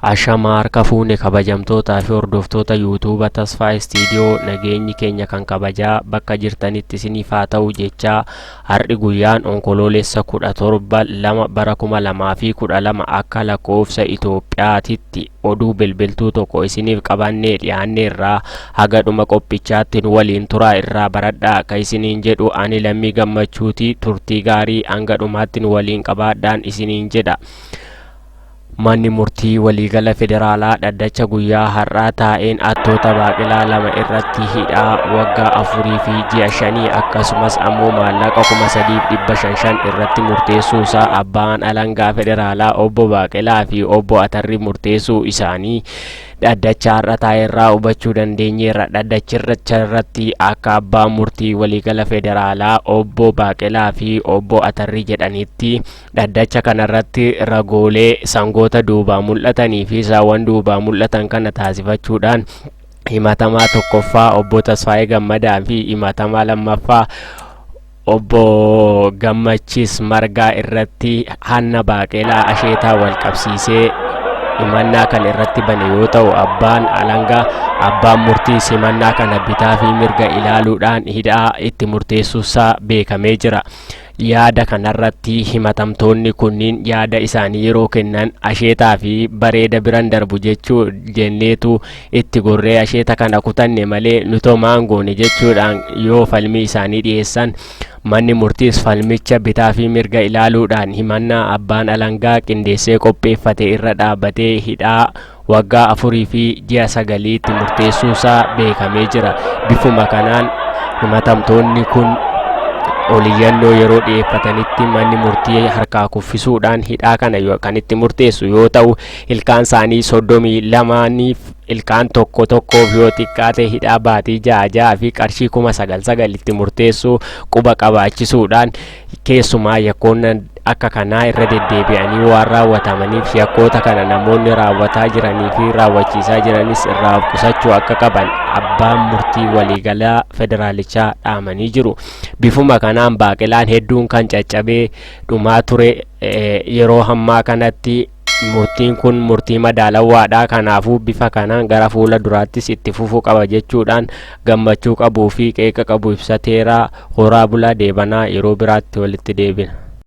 Ashamaar kafuune kabajamtoota fi hordoftoota yuutuuba Tasfaa Studio nageenyi keenya kan kabajaa bakka jirtanitti isiniif haa ta'u jechaa har'i guyyaan onkoloolessa 17 bara 2012 akka lakkoofsa Itoophiyaatitti oduu bilbiltuu tokko isiniif qabannee dhiyaanneerraa haga dhuma qophichaatti nu waliin turaa irraa baradhaa akka isiniin jedhu ani Lammii Gammachuuti. Turtii gaarii hanga dhumaatti nu waliin qabaadhaan isiniin jedha. Manni murtii waliigala federaalaa dhaddacha guyyaa har'aa taa'een attoota Baaqelaa 2 irratti hidhaa waggaa 4 fi ji'a 5 akkasumas ammoo maallaqa 3,500 irratti murteessuusaa abbaan alangaa federaalaa obbo Baaqelaa fi obbo Atarrii murteessuu isaanii dhaddacha har'a taa'eerraa hubachuu dandeenyeerra. Dhaddachicha akka abbaan murtii waliigala federaalaa obbo Baaqelaa fi obbo Atarrii jedhanitti dhaddacha kanarratti ragoolee sangoota duubaa mul'atanii fi saawwan duubaa mul'atan kana taasifachuudhaan himatamaa tokkoffaa obbo Tasfaayee Gammadaa fi himatamaa lammaffaa obbo Gammachiis Margaa irratti Hanna Baaqelaa asheetaa wal qabsiisee himannaa kan irratti bane yoo ta'u, abbaan murtii himannaa kana bitaa fi mirga ilaaluudhaan hidhaa itti murteessuusaa beekamee jira. Yaada kanarratti himatamtoonni kunniin yaada isaanii yeroo kennan asheetaa fi bareeda biran darbu jechuu jenneetu itti gorree asheeta kana kutanne malee nutomaan goone jechuudhaan yoo falmii isaanii dhiyeessan, manni murtiis falmicha bitaa fi mirga ilaaluudhaan himannaa abbaan alangaa qindeessee qopheeffate irra dhaabbatee hidhaa waggaa 4 fi ji'a 9 itti murteessuusaa beekamee jira. Bifuma kanaan himatamtoonni kun oliyyannoo yeroo dhiyeeffatanitti manni murtii harkaa kuffisuudhaan hidhaa kana kan itti murteessu yoo ta'u, ilkaan isaanii 32niif ilkaan tokkoof yoo xiqqaate hidhaa baatii 6 fi qarshii 9,900 itti murteessuu quba qabaachisuudhaan keessumaa yakkoon akka kanaa irra deddeebi'anii waan raawwatamaniif yakkoota kana namoonni raawwataa jiranii fi raawwachiisaa jiranis irraa qusachuu akka qaban abbaan murtii waliigalaa federaalichaa dhaamanii jiru. Bifuma kanaan Baaqelaan hedduun kan caccabee dhumaa ture yeroo hammaa kanatti murtiin kun murtii madaalawaadha. Kanaafuu bifa kanaan gara fuula duraattis itti fufuu qaba jechuudhaan gammachuu qabuu fi qeeqa qabu ibsateera. Horaa bulaa deebanaa yeroo biraatti walitti deebina.